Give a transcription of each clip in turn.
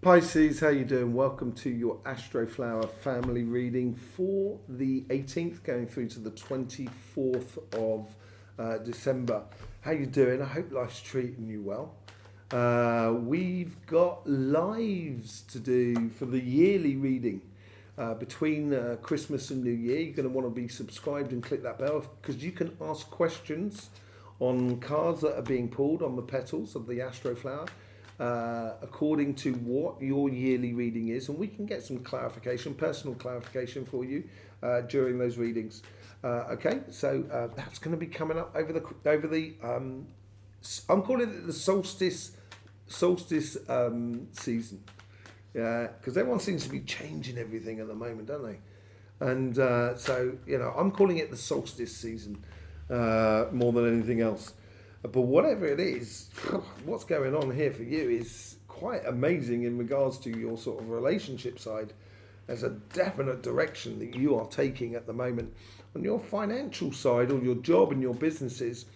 Pisces, how you doing? Welcome to your Astroflower family reading for the 18th going through to the 24th of December. How you doing? I hope life's treating you well. We've got lives to do for the yearly reading between Christmas and New Year. You're going to want to be subscribed and click that bell because you can ask questions on cards that are being pulled on the petals of the Astroflower. According to what your yearly reading is, and we can get some clarification, personal clarification for you during those readings. Okay, so that's going to be coming up over the I'm calling it the solstice season. Yeah, because everyone seems to be changing everything at the moment, don't they? And so I'm calling it the solstice season more than anything else. But whatever it is, what's going on here for you is quite amazing in regards to your sort of relationship side. There's a definite direction that you are taking at the moment. On your financial side, or your job and your businesses,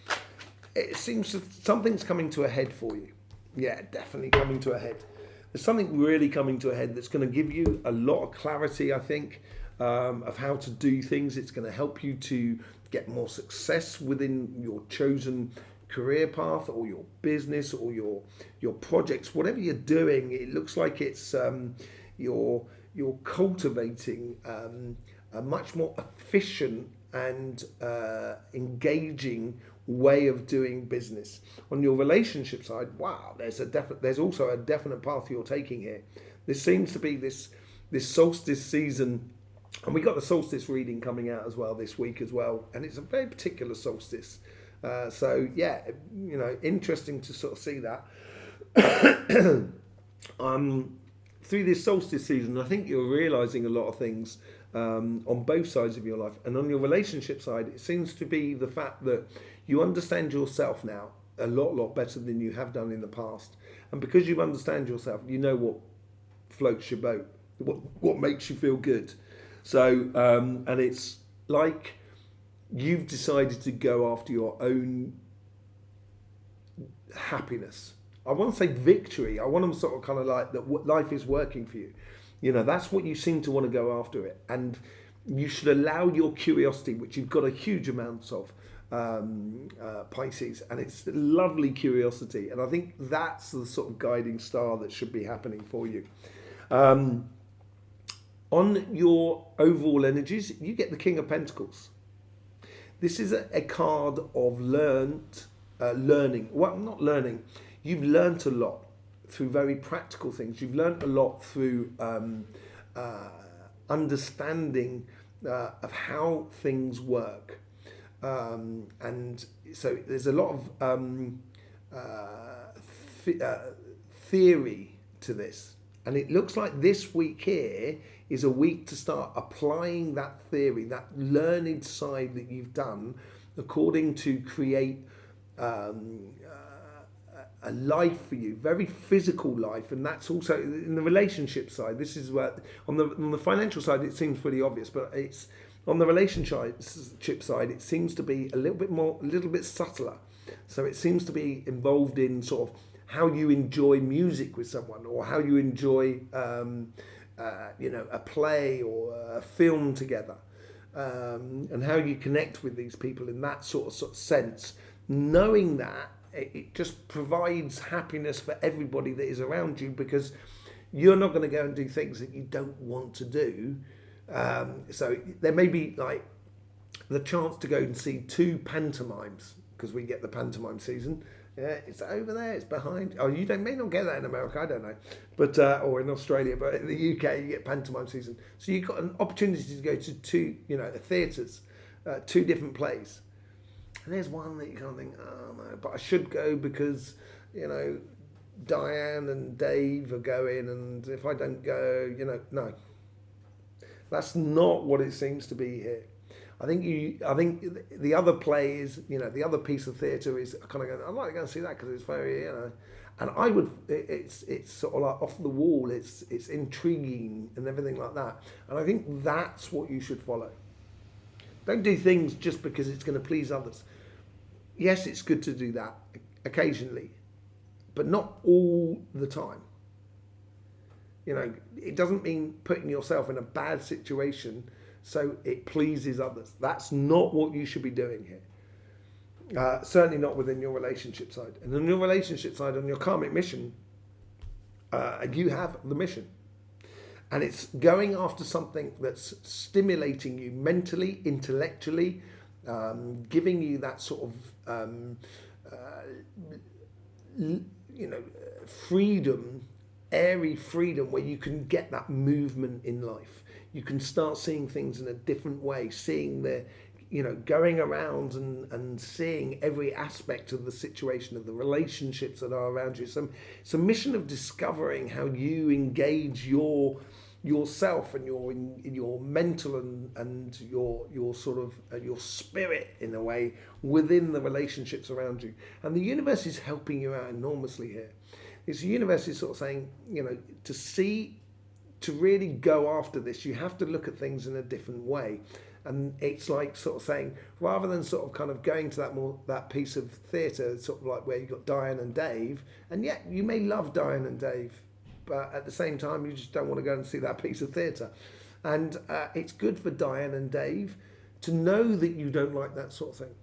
it seems that something's coming to a head for you. Yeah, definitely coming to a head. There's something really coming to a head that's going to give you a lot of clarity, I think, of how to do things. It's going to help you to get more success within your chosen career path or your business or your projects, whatever you're doing. It looks like it's you're cultivating a much more efficient and engaging way of doing business. On your relationship side, wow, there's also a definite path you're taking here. This seems to be this solstice season, and we got the solstice reading coming out as well this week as well, and it's a very particular solstice. So yeah, interesting to sort of see that. Through this solstice season, I think you're realizing a lot of things on both sides of your life. And on your relationship side, it seems to be the fact that you understand yourself now a lot better than you have done in the past. And because you understand yourself, you know what floats your boat, what makes you feel good. So, and it's like you've decided to go after your own happiness. I want to say victory. I want to sort of kind of like that life is working for you. That's what you seem to want to go after it. And you should allow your curiosity, which you've got a huge amount of, Pisces, and it's lovely curiosity. And I think that's the sort of guiding star that should be happening for you. On your overall energies, you get the King of Pentacles. This is a card of learning. Well, not learning. You've learnt a lot through very practical things. You've learnt a lot through understanding of how things work. And so there's a lot of theory to this. And it looks like this week here is a week to start applying that theory, that learned side that you've done, according to create a life for you, very physical life. And that's also in the relationship side. This is where on the financial side it seems pretty obvious, but it's on the relationship side it seems to be a little bit subtler. So it seems to be involved in sort of how you enjoy music with someone, or how you enjoy a play or a film together, and how you connect with these people in that sort of sense. Knowing that it just provides happiness for everybody that is around you, because you're not going to go and do things that you don't want to do. So there may be like the chance to go and see 2 pantomimes, because we get the pantomime season. Yeah, it's over there, it's behind. Oh, may not get that in America, I don't know. But or in Australia, but in the UK you get pantomime season. So you've got an opportunity to go to 2, theatres, 2 different plays. And there's one that you kind of think, oh no, but I should go because, Diane and Dave are going, and if I don't go, no. That's not what it seems to be here. I think the other play is, the other piece of theatre is kind of going, I'd like to go and see that because it's very, and I would, it's sort of like off the wall, it's intriguing and everything like that. And I think that's what you should follow. Don't do things just because it's going to please others. Yes, it's good to do that occasionally, but not all the time. You know, it doesn't mean putting yourself in a bad situation so it pleases others. That's not what you should be doing here. Certainly not within your relationship side. And on your relationship side, on your karmic mission, you have the mission. And it's going after something that's stimulating you mentally, intellectually, giving you that sort of, freedom, airy freedom, where you can get that movement in life. You can start seeing things in a different way, seeing going around and seeing every aspect of the situation, of the relationships that are around you. It's a mission of discovering how you engage yourself and your mental and your sort of your spirit in a way within the relationships around you. And the universe is helping you out enormously here. This universe is sort of saying, to really go after this, you have to look at things in a different way. And it's like sort of saying, rather than sort of kind of going to that piece of theatre, sort of like where you've got Diane and Dave, and yet you may love Diane and Dave, but at the same time you just don't want to go and see that piece of theatre. And it's good for Diane and Dave to know that you don't like that sort of thing.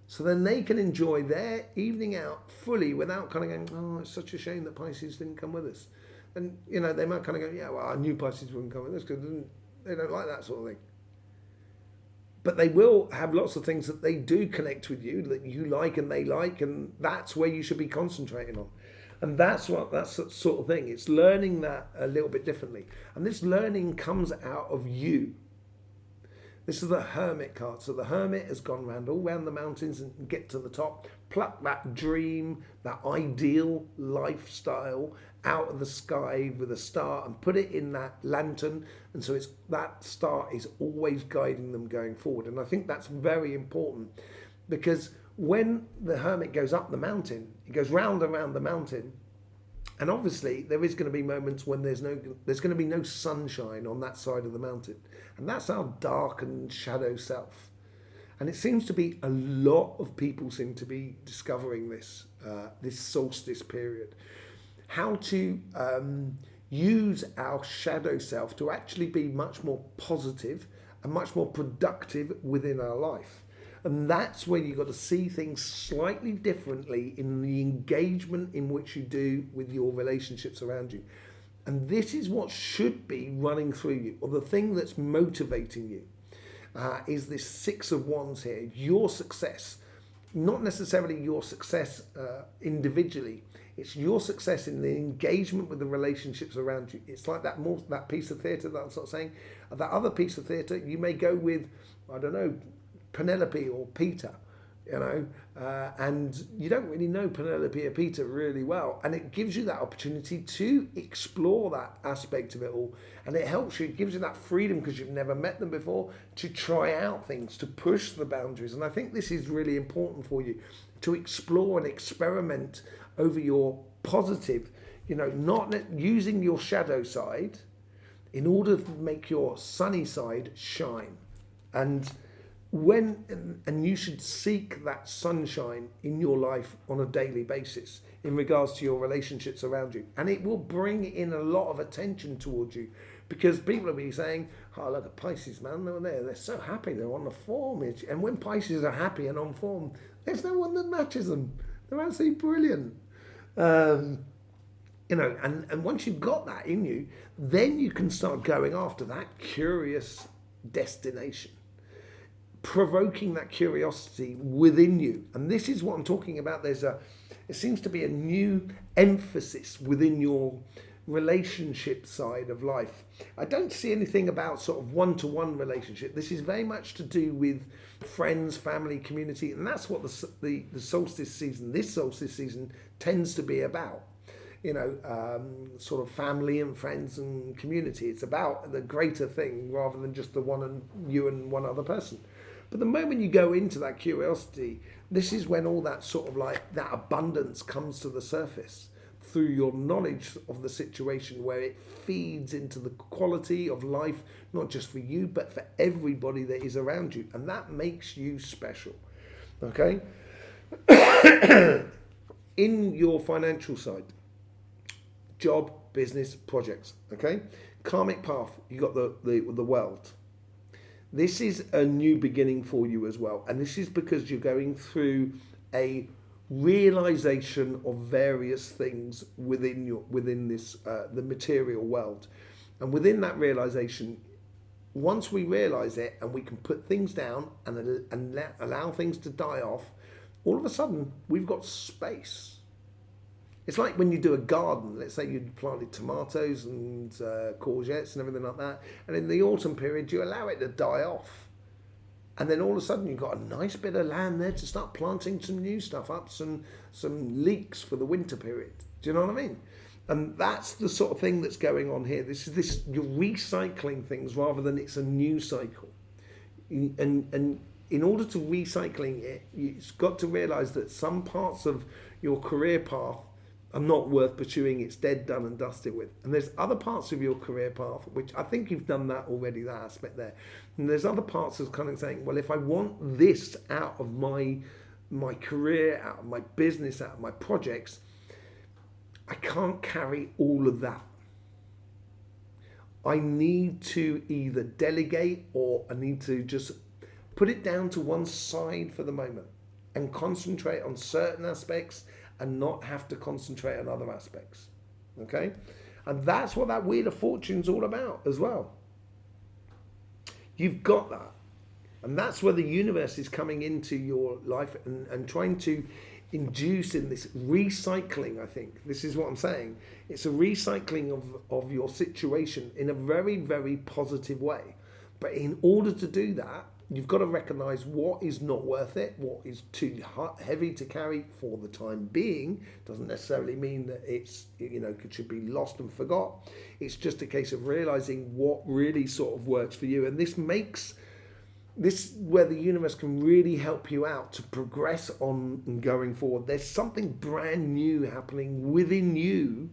So then they can enjoy their evening out fully without kind of going, oh, it's such a shame that Pisces didn't come with us. And, they might kind of go, yeah, well, I knew Pisces wouldn't come with us because they don't like that sort of thing. But they will have lots of things that they do connect with you, that you like and they like, and that's where you should be concentrating on. And that's the sort of thing. It's learning that a little bit differently. And this learning comes out of you. This is the Hermit card. So the Hermit has gone all around the mountains and get to the top, pluck that dream, that ideal lifestyle out of the sky with a star and put it in that lantern. And so that star is always guiding them going forward. And I think that's very important, because when the Hermit goes up the mountain, it goes round and round the mountain. And obviously there is going to be moments when there's going to be no sunshine on that side of the mountain. And that's our dark and shadow self. And it seems to be a lot of people seem to be discovering this solstice period. How to use our shadow self to actually be much more positive and much more productive within our life. And that's where you've got to see things slightly differently in the engagement in which you do with your relationships around you. And this is what should be running through you, or the thing that's motivating you, is this Six of Wands here. Your success, not necessarily your success individually. It's your success in the engagement with the relationships around you. It's like that piece of theatre that I'm sort of saying. That other piece of theatre, you may go with, I don't know, Penelope or Peter, and you don't really know Penelope or Peter really well, and it gives you that opportunity to explore that aspect of it all, and it helps you, it gives you that freedom because you've never met them before, to try out things, to push the boundaries. And I think this is really important for you, to explore and experiment over your positive, not using your shadow side in order to make your sunny side shine. And you should seek that sunshine in your life on a daily basis in regards to your relationships around you, and it will bring in a lot of attention towards you, because people will be saying, oh, look at Pisces, man, they're so happy, they're on the form. And when Pisces are happy and on form, there's no one that matches them. They're absolutely brilliant. And once you've got that in you, then you can start going after that curious destination, provoking that curiosity within you. And this is what I'm talking about. It seems to be a new emphasis within your relationship side of life. I don't see anything about sort of one-to-one relationship. This is very much to do with friends, family, community, and that's what the solstice season tends to be about. Sort of family and friends and community. It's about the greater thing rather than just you and one other person. But the moment you go into that curiosity, this is when all that sort of like that abundance comes to the surface through your knowledge of the situation, where it feeds into the quality of life, not just for you, but for everybody that is around you. And that makes you special. Okay? In your financial side, job, business, projects. Okay, karmic path. You got the world. This is a new beginning for you as well, and this is because you're going through a realization of various things within this the material world, and within that realization, once we realize it and we can put things down and allow things to die off, all of a sudden we've got space. It's like when you do a garden. Let's say you planted tomatoes and courgettes and everything like that, and in the autumn period you allow it to die off, and then all of a sudden you've got a nice bit of land there to start planting some new stuff up, some leeks for the winter period. Do you know what I mean? And that's the sort of thing that's going on here. You're recycling things rather than it's a new cycle. And in order to recycling it, you've got to realise that some parts of your career path are not worth pursuing. It's dead, done and dusted with. And there's other parts of your career path, which I think you've done that already, that aspect there. And there's other parts of kind of saying, well, if I want this out of my career, out of my business, out of my projects, I can't carry all of that. I need to either delegate, or I need to just put it down to one side for the moment and concentrate on certain aspects and not have to concentrate on other aspects. Okay? And that's what that Wheel of Fortune's all about as well. You've got that. And that's where the universe is coming into your life and trying to induce in this recycling. I think this is what I'm saying. It's a recycling of your situation in a very, very positive way. But in order to do that, you've got to recognize what is not worth it, what is too heavy to carry for the time being. Doesn't necessarily mean that it's, it should be lost and forgot. It's just a case of realizing what really sort of works for you. And this where the universe can really help you out to progress on and going forward. There's something brand new happening within you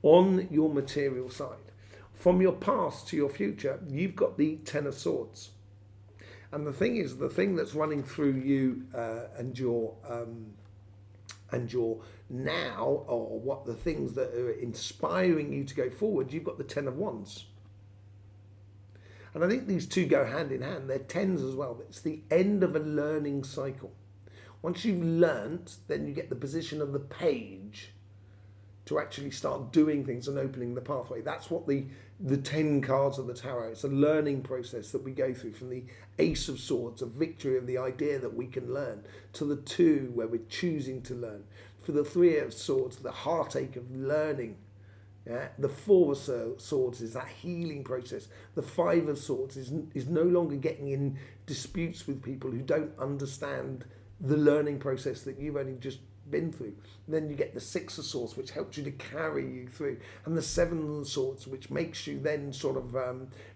on your material side. From your past to your future, you've got the Ten of Swords. And the thing is, the thing that's running through you and your now, or what the things that are inspiring you to go forward, you've got the Ten of Wands. And I think these two go hand in hand. They're tens as well. It's the end of a learning cycle. Once you've learnt, then you get the position of the page to actually start doing things and opening the pathway. That's what the 10 cards of the tarot. It's a learning process that we go through, from the Ace of Swords, a victory of the idea that we can learn, to the 2 where we're choosing to learn, for the 3 of Swords, the heartache of learning. Yeah? The 4 of Swords is that healing process. The 5 of Swords is no longer getting in disputes with people who don't understand the learning process that you've only just been through. And then you get the 6 of Swords, which helps you to carry you through, and the 7 of Swords, which makes you then sort of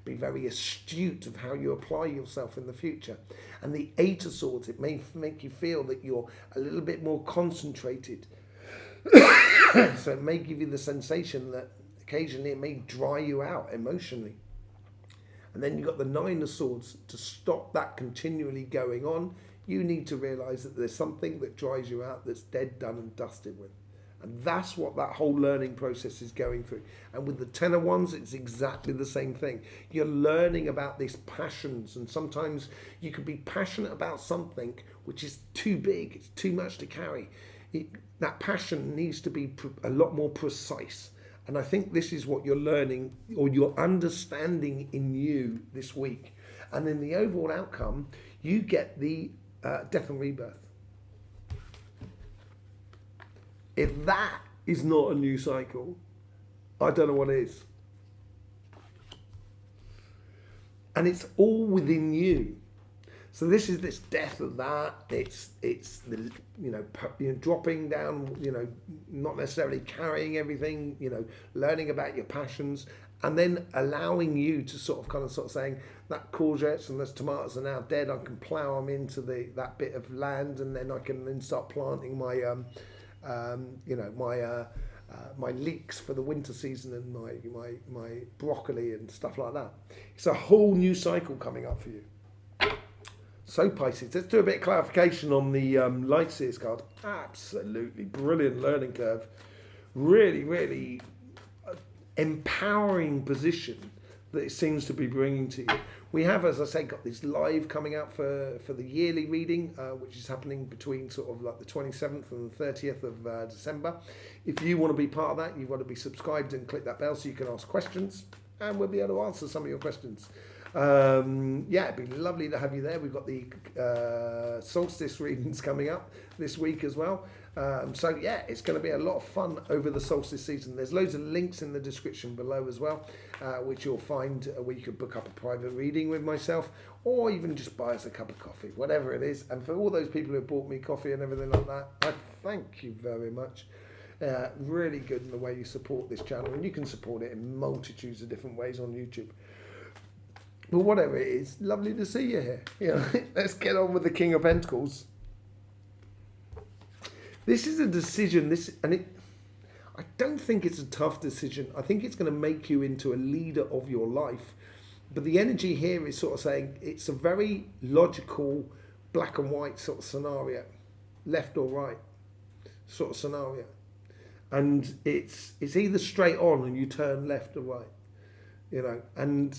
be very astute of how you apply yourself in the future. And the 8 of Swords, it may make you feel that you're a little bit more concentrated. So it may give you the sensation that occasionally it may dry you out emotionally. And then you've got the 9 of Swords. To stop that continually going on, you need to realise that there's something that dries you out, that's dead, done and dusted with. And that's what that whole learning process is going through. And with the 10 of Wands, it's exactly the same thing. You're learning about these passions, and sometimes you could be passionate about something which is too big, it's too much to carry. That passion needs to be a lot more precise. And I think this is what you're learning, or you're understanding in you this week. And in the overall outcome, you get the death and rebirth. If that is not a new cycle, I don't know what is. And it's all within you. So this is this death of that. It's the dropping down, not necessarily carrying everything, learning about your passions, and then allowing you to sort of saying that courgettes and those tomatoes are now dead. I can plough them into that bit of land, and then I can then start planting my my leeks for the winter season, and my broccoli and stuff like that. It's a whole new cycle coming up for you. So Pisces, let's do a bit of clarification on the Light Seers card. Absolutely brilliant learning curve. Really, really empowering position that it seems to be bringing to you. We have, as I say, got this live coming out for the yearly reading, which is happening between sort of like the 27th and the 30th of December. If you want to be part of that, you've got to be subscribed and click that bell so you can ask questions, and we'll be able to answer some of your questions. Yeah, it'd be lovely to have you there. We've got the solstice readings coming up this week as well. So yeah, it's going to be a lot of fun over the solstice season. There's loads of links in the description below as well, which you'll find where you could book up a private reading with myself, or even just buy us a cup of coffee, whatever it is. And for all those people who bought me coffee and everything like that, I thank you very much. Really good in the way you support this channel, and you can support it in multitudes of different ways on YouTube. But whatever it is, lovely to see you here. You know, let's get on with the King of Pentacles. This is a decision. I don't think it's a tough decision. I think it's going to make you into a leader of your life. But the energy here is sort of saying it's a very logical, black and white sort of scenario, left or right sort of scenario, and it's either straight on and you turn left or right, you know. And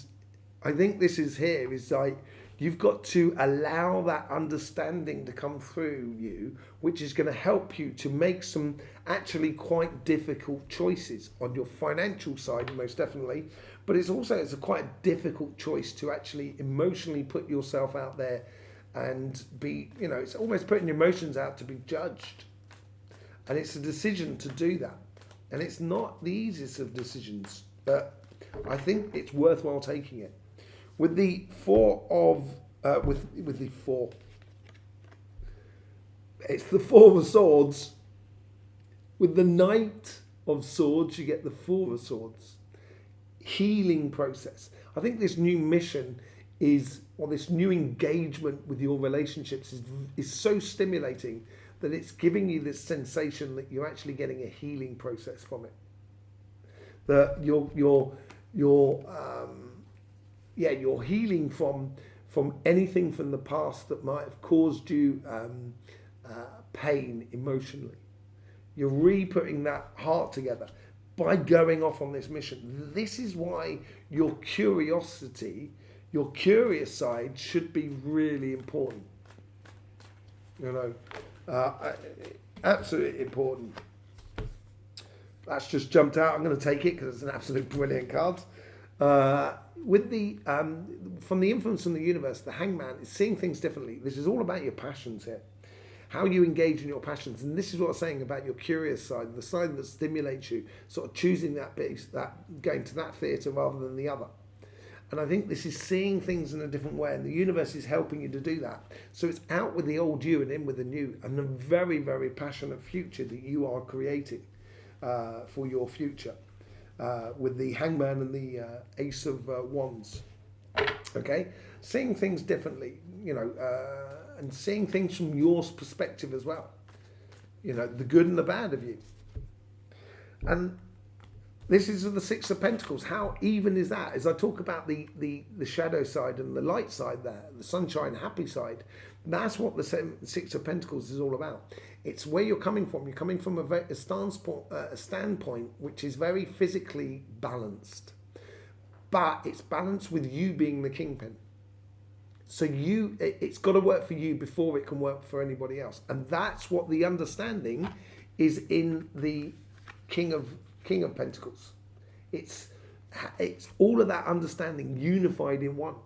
I think this is here is like you've got to allow that understanding to come through you, which is going to help you to make some actually quite difficult choices on your financial side, most definitely. But it's a quite difficult choice to actually emotionally put yourself out there and be, you know, it's almost putting your emotions out to be judged. And it's a decision to do that. And it's not the easiest of decisions, but I think it's worthwhile taking it. With the it's the Four of Swords. With the Knight of Swords, you get the Four of Swords. Healing process. I think this new mission this new engagement with your relationships is so stimulating that it's giving you this sensation that you're actually getting a healing process from it. That you're healing from anything from the past that might have caused you pain emotionally. You're re-putting that heart together by going off on this mission. This is why your curiosity, your curious side, should be really important. You know, absolutely important. That's just jumped out. I'm going to take it because it's an absolute brilliant card. With the from the influence in the universe, the Hangman is seeing things differently. This is all about your passions here, how you engage in your passions, and this is what I'm saying about your curious side, the side that stimulates you, sort of choosing that bit, that going to that theatre rather than the other. And I think this is seeing things in a different way, and the universe is helping you to do that. So it's out with the old you and in with the new, and a very, very passionate future that you are creating for your future. With the Hangman and the Ace of Wands. Okay? Seeing things differently, you know, and seeing things from your perspective as well. You know, the good and the bad of you. And this is the Six of Pentacles. How even is that? As I talk about the shadow side and the light side there, the sunshine, happy side, that's what the Six of Pentacles is all about. It's where you're coming from. You're coming from a standpoint which is very physically balanced. But it's balanced with you being the kingpin. So it's got to work for you before it can work for anybody else. And that's what the understanding is in the King of Pentacles. It's all of that understanding unified in one.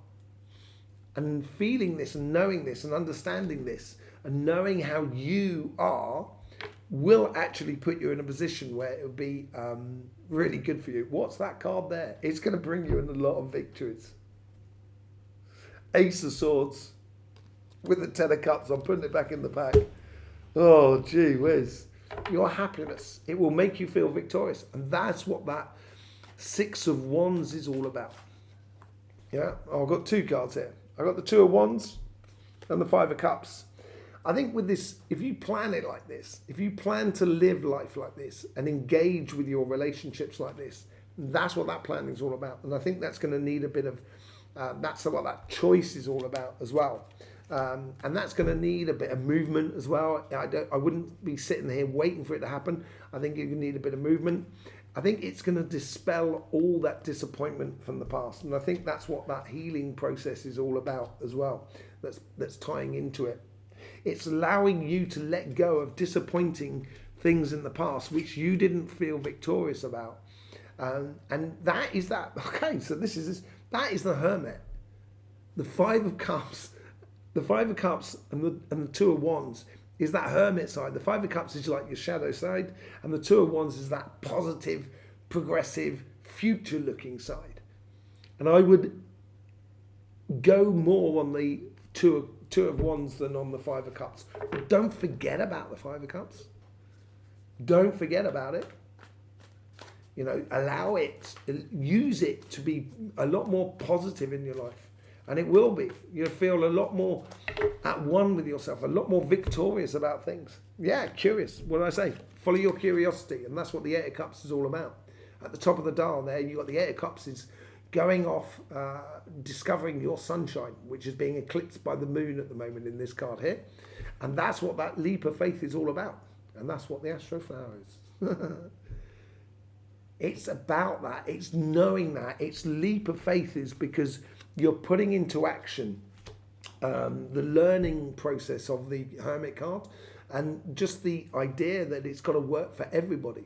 And feeling this and knowing this and understanding this and knowing how you are will actually put you in a position where it will be really good for you. What's that card there? It's going to bring you in a lot of victories. Ace of Swords with the Ten of Cups. I'm putting it back in the pack. Oh, gee whiz. Your happiness. It will make you feel victorious. And that's what that Six of Wands is all about. Yeah, I've got two cards here. I've got the Two of Wands and the Five of Cups. I think with this, if you plan it like this, if you plan to live life like this and engage with your relationships like this, that's what that planning is all about. And I think that's going to need a bit of, that's what that choice is all about as well. And that's going to need a bit of movement as well. I wouldn't be sitting here waiting for it to happen. I think you need a bit of movement. I think it's going to dispel all that disappointment from the past, and I think that's what that healing process is all about as well. That's tying into it. It's allowing you to let go of disappointing things in the past which you didn't feel victorious about, and that is that. Okay, so that is the Hermit, the Five of Cups, and the Two of Wands is that Hermit side. The Five of Cups is like your shadow side, and the Two of Wands is that positive, progressive, future-looking side. And I would go more on the Two of Wands than on the Five of Cups. But don't forget about the Five of Cups. Don't forget about it. You know, allow it, use it to be a lot more positive in your life. And it will be. You'll feel a lot more at one with yourself, a lot more victorious about things. Yeah, curious. What did I say? Follow your curiosity. And that's what the Eight of Cups is all about. At the top of the dial there, you've got the Eight of Cups is going off, discovering your sunshine, which is being eclipsed by the moon at the moment in this card here. And that's what that leap of faith is all about. And that's what the Astroflower is. It's about that. It's knowing that. It's leap of faith is because you're putting into action the learning process of the Hermit card, and just the idea that it's got to work for everybody.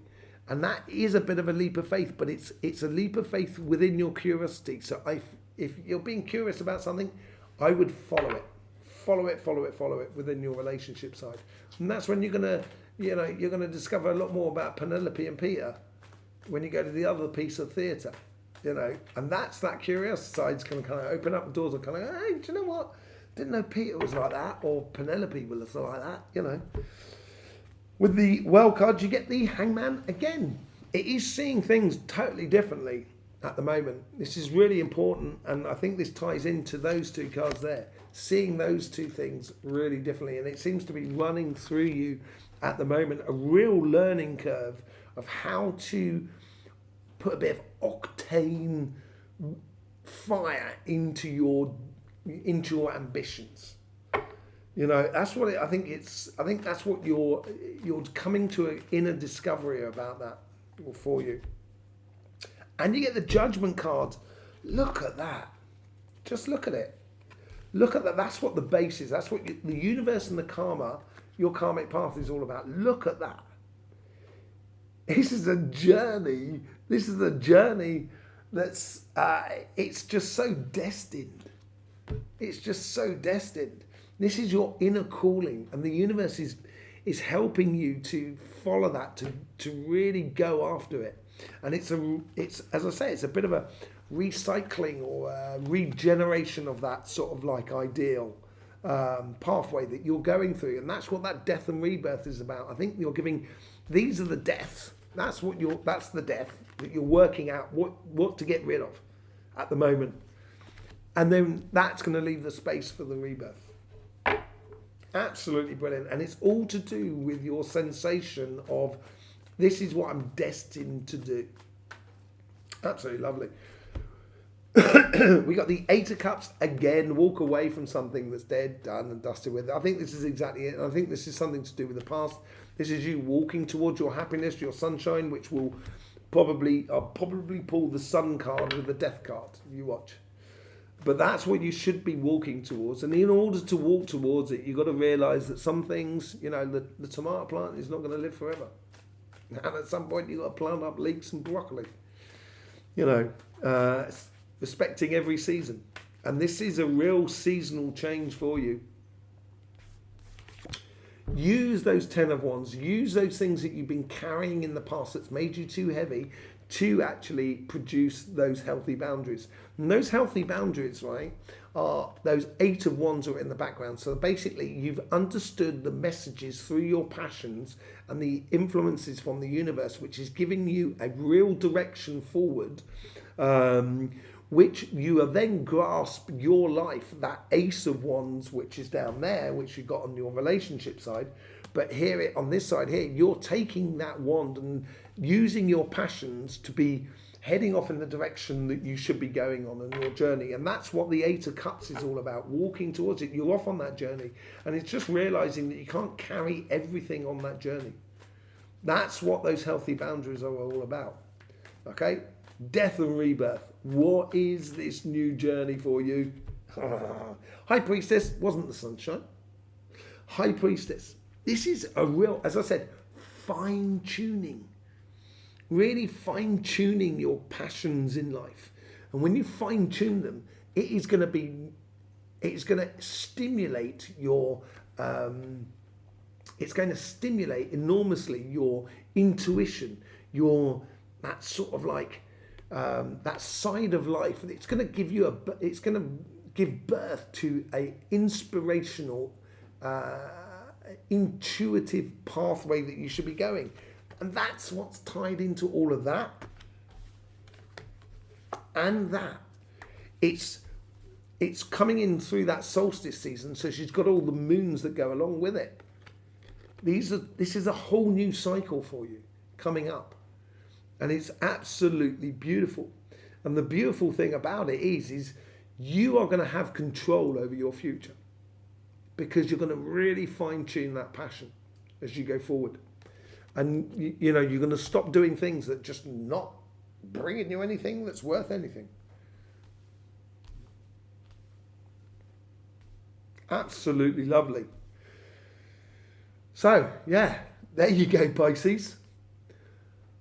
And that is a bit of a leap of faith, but it's a leap of faith within your curiosity. So if you're being curious about something, I would follow it within your relationship side. And that's when you're gonna discover a lot more about Penelope and Peter when you go to the other piece of theatre. And that's that curiosity side's going to kind of open up the doors and kind of, hey, do you know what? Didn't know Peter was like that, or Penelope was like that, With the Well card, you get the Hangman again. It is seeing things totally differently at the moment. This is really important, and I think this ties into those two cards there. Seeing those two things really differently, and it seems to be running through you at the moment, a real learning curve of how to put a bit of octane fire into your ambitions. That's what I think that's what you're coming to an inner discovery about that for you. And you get the Judgment card. Look at that. Just look at it. Look at that. That's what the base is. That's what the universe and the karma, your karmic path is all about. Look at that. This is a journey. This is a journey that's, it's just so destined. It's just so destined. This is your inner calling, and the universe is helping you to follow that, to really go after it. And it's as I say, it's a bit of a recycling or a regeneration of that sort of like ideal pathway that you're going through, and that's what that death and rebirth is about. I think you're giving, these are the deaths. That's the death that you're working out what to get rid of at the moment, and then that's going to leave the space for the rebirth. Absolutely brilliant, and it's all to do with your sensation of this is what I'm destined to do. Absolutely lovely. We got the Eight of Cups again. Walk away from something that's dead, done, and dusted with. I think this is exactly it. I think this is something to do with the past. This is you walking towards your happiness, your sunshine, which will probably pull the Sun card with the Death card. You watch. But that's what you should be walking towards. And in order to walk towards it, you've got to realise that some things, the tomato plant is not going to live forever. And at some point, you've got to plant up leeks and broccoli. Respecting every season. And this is a real seasonal change for you. Use those 10 of Wands. Use those things that you've been carrying in the past that's made you too heavy to actually produce those healthy boundaries. And those healthy boundaries, right, are those 8 of Wands are in the background. So basically, you've understood the messages through your passions and the influences from the universe, which is giving you a real direction forward, which you have then grasp your life, that Ace of Wands, which is down there, which you've got on your relationship side. But here, on this side here, you're taking that wand and using your passions to be heading off in the direction that you should be going on in your journey. And that's what the Eight of Cups is all about, walking towards it. You're off on that journey. And it's just realizing that you can't carry everything on that journey. That's what those healthy boundaries are all about. Okay? Death and rebirth. What is this new journey for you? High Priestess wasn't the sunshine. High Priestess. This is a real, as I said, fine tuning. Really fine tuning your passions in life. And when you fine tune them, it's going to stimulate your, it's going to stimulate enormously your intuition, that sort of like, that side of life. It's going to give you it's going to give birth to a inspirational, intuitive pathway that you should be going. And that's what's tied into all of that. And that. It's coming in through that solstice season, so she's got all the moons that go along with it. This is a whole new cycle for you coming up. And it's absolutely beautiful. And the beautiful thing about it is you are going to have control over your future, because you're going to really fine tune that passion as you go forward. And you're going to stop doing things that just not bringing you anything that's worth anything. Absolutely lovely. So, yeah, there you go, Pisces.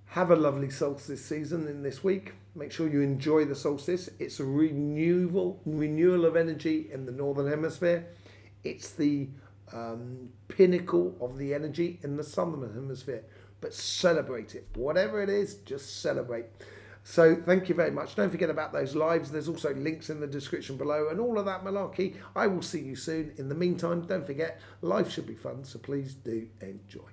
Have a lovely solstice season in this week. Make sure you enjoy the solstice. It's a renewal of energy in the northern hemisphere. It's the pinnacle of the energy in the southern hemisphere. But celebrate it. Whatever it is, just celebrate. So thank you very much. Don't forget about those lives. There's also links in the description below and all of that malarkey. I will see you soon. In the meantime, don't forget, life should be fun, so please do enjoy.